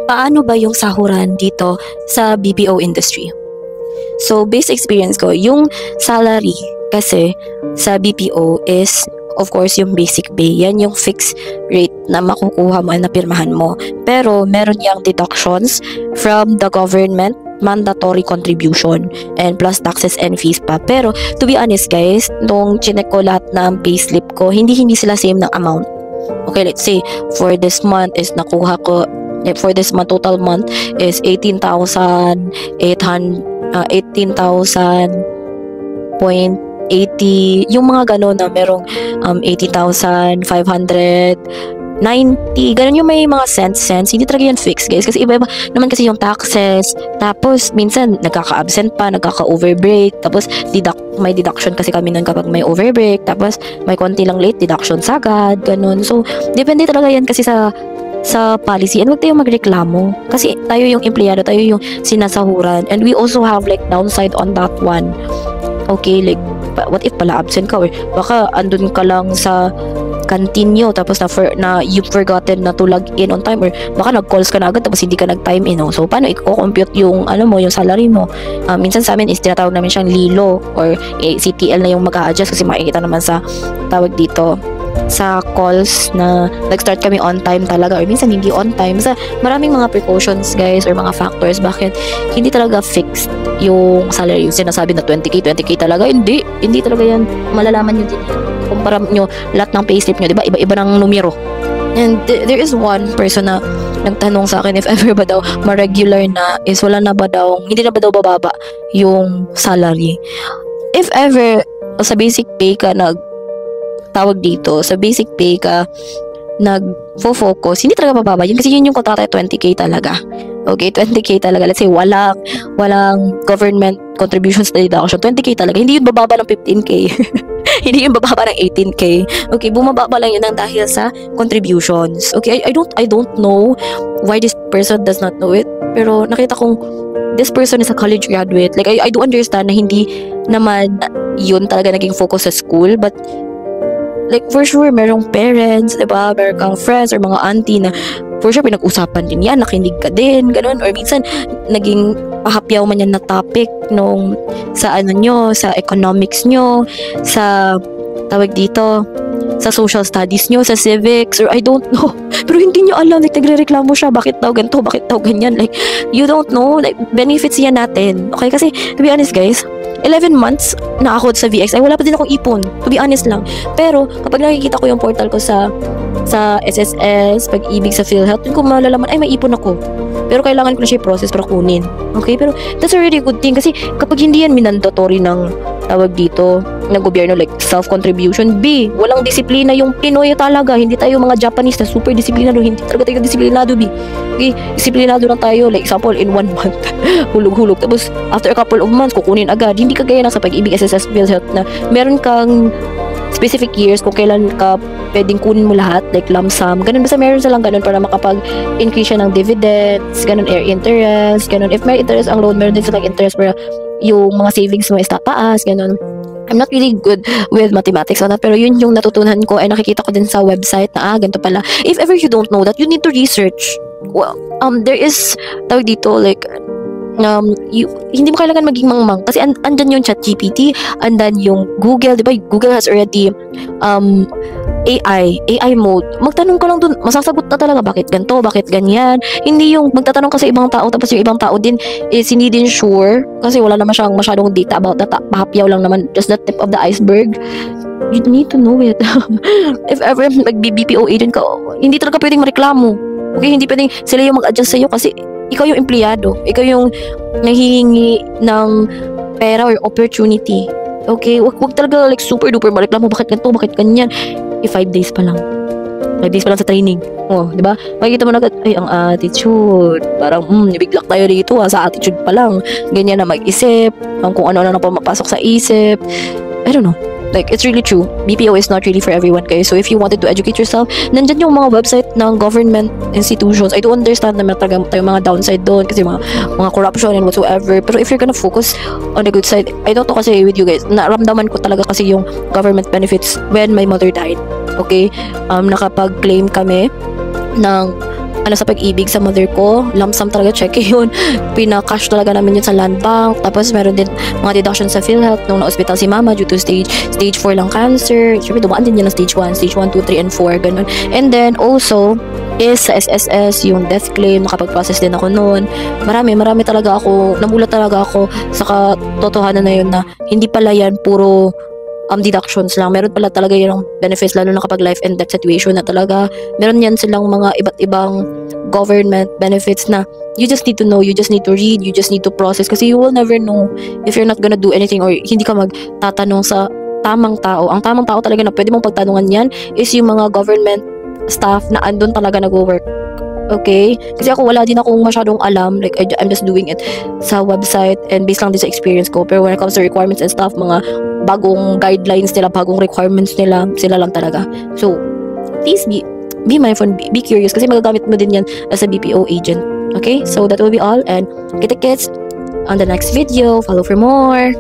Paano ba yung sahuran dito sa BPO industry? So, based experience ko, yung salary kasi sa BPO is, of course, yung basic pay. Yan yung fixed rate na makukuha mo at napirmahan mo. Pero, meron yung deductions from the government, mandatory contribution, and plus taxes and fees pa. Pero, to be honest guys, nung chinek ko lahat ng payslip ko, hindi sila same ng amount. Okay, let's say, for this month is nakuha ko, for this month, total month is 18,000.80, yung mga gano'n na merong 80,590, ganun yung may mga cents, hindi talaga yan fixed guys, kasi iba-iba naman kasi yung taxes, tapos minsan nagkaka-absent pa, nagkaka-overbreak, tapos may deduction kasi kami nun kapag may overbreak, tapos may konti lang late deduction sagad, ganun. So, depende talaga yan kasi sa policy, and huwag tayong magreklamo kasi tayo yung empleyado, tayo yung sinasahuran, and we also have like downside on that one. Okay, like what if pala absent ka, or baka andun ka lang sa canteen nyo tapos na you've forgotten na to log in on time, or baka nag-calls ka na agad tapos hindi ka nag-time in, so paano i-compute yung yung salary mo? Minsan sa amin is tinatawag namin siyang lilo, or CTL na yung mag-a-adjust kasi makikita naman sa tawag dito sa calls na nag-start kami on time talaga, or minsan hindi on time. Sa maraming mga precautions guys, or mga factors bakit hindi talaga fixed yung salary. Yung sinasabi na 20k talaga, hindi talaga yan. Malalaman nyo din yan. Kumpara nyo lahat ng payslip nyo, diba? Iba-iba ng numero. And there is one person na nagtanong sa akin if ever ba daw ma-regular na is hindi na ba daw bababa yung salary. If ever sa basic pay ka sa basic pay ka nag-focus, hindi talaga bababa yun kasi yun yung kontrata 20k talaga. Okay, 20k talaga. Let's say walang government contributions na deduction, 20k talaga. Hindi yun bababa ng 15k. Hindi yun bababa ng 18k. Okay, bumaba pa lang yun ng dahil sa contributions. Okay, I don't know why this person does not know it. Pero nakita kong this person is a college graduate. Like, I do understand na hindi naman yun talaga naging focus sa school, but like for sure merong parents, diba, meron kang friends or mga auntie na for sure pinag-usapan din yan, nakinig ka din, ganun, or minsan naging pahapyaw man yan na topic nung sa sa economics nyo, sa tawag dito, sa social studies nyo, sa civics, or I don't know, pero hindi nyo alam, like nagre-reklamo siya, bakit daw ganito, bakit daw ganyan, like you don't know, like benefits yan natin, okay, kasi to be honest guys, 11 months na ako sa VX, ay wala pa din akong ipon, to be honest lang. Pero kapag nakikita ko yung portal ko sa SSS, pag-ibig, sa PhilHealth, dun ko malalaman, ay may ipon ako. Pero kailangan ko na siya i-process para kunin. Okay? Pero that's a really good thing kasi kapag hindi yan mandatory ng tawag dito, ng gobyerno, like self-contribution, walang disiplina yung Pinoy talaga. Hindi tayo mga Japanese na super disiplinado. Hindi talaga tayo disiplinado, Okay? Disiplinado lang tayo. Like example, in 1 month, hulog-hulog. Tapos, after a couple of months, kukunin agad. Hindi kagaya na sa pag-ibig, SSS, PhilHealth na meron kang specific years kung kailan ka pwedeng kunin mo lahat, like lump sum, ganun. Basta meron silang ganun para makapag-increase siya ng dividends, ganun, air interest, ganun. If may interest ang loan, meron din silang interest para yung mga savings mo is tataas, ganun. I'm not really good with mathematics on that, pero yun yung natutunan ko ay nakikita ko din sa website na ganito pala. If ever you don't know that, you need to research. Well, there is tawag dito, like hindi mo kailangan maging mangmang kasi andyan yung ChatGPT, andan yung Google, di ba? Google has already AI mode. Magtanong ka lang dun, masasagot na talaga bakit ganito, bakit ganyan. Hindi yung magtatanong ka sa ibang tao tapos yung ibang tao din is hindi din sure kasi wala naman siyang masyadong data about that. Pahapyaw lang naman, just the tip of the iceberg. You need to know it. If ever mag-BPO agent ka, hindi talaga pwedeng mareklamo. Okay, hindi pwedeng sila yung mag-adjust sa'yo kasi ikaw yung empleyado, ikaw yung nahihingi ng pera or opportunity. Okay, wag talaga like super duper mareklamo, bakit ganito, bakit ganyan. 5 days pa lang. 5 days pa lang sa training. Oh, di ba? Makikita mo na agad, ay, ang attitude. Parang, nabiglak tayo dito sa attitude pa lang. Ganyan na mag-isip, kung ano-ano na pumapasok sa isip. I don't know. Like, it's really true. BPO is not really for everyone, guys. So, if you wanted to educate yourself, nandyan yung mga website ng government institutions. I do understand na talaga tayong mga downside doon kasi mga corruption and whatsoever. Pero if you're gonna focus on the good side, I don't know kasi with you guys, naramdaman ko talaga kasi yung government benefits when my mother died. Okay? Nakapag-claim kami ng ano sa pag-ibig sa mother ko, lump sum talaga check yun. Pina-cash talaga namin yun sa land bank. Tapos meron din mga deduction sa PhilHealth nung na-hospital si mama due to stage 4 lang cancer. Siyempre dumaan din yun ng stage 1, stage 1, 2, 3, and 4, ganun. And then also is sa SSS, yung death claim, nakapag-process din ako noon. Marami talaga ako, namulat talaga ako sa katotohanan na yun na hindi pala yan puro deductions lang. Meron pala talaga yung benefits, lalo na kapag life and death situation na talaga. Meron yan silang mga iba't ibang government benefits na you just need to know, you just need to read, you just need to process, kasi you will never know if you're not gonna do anything or hindi ka magtatanong sa tamang tao. Ang tamang tao talaga na pwede mong pagtanungan yan is yung mga government staff na andun talaga nag-work. Okay? Kasi ako wala din akong masyadong alam. Like, I'm just doing it sa website and based lang din sa experience ko. Pero when it comes to requirements and stuff, mga bagong guidelines nila, bagong requirements nila, sila lang talaga. So, please be mindful, be curious, kasi magagamit mo din yan as a BPO agent. Okay? So, that will be all. And kita-kits on the next video. Follow for more.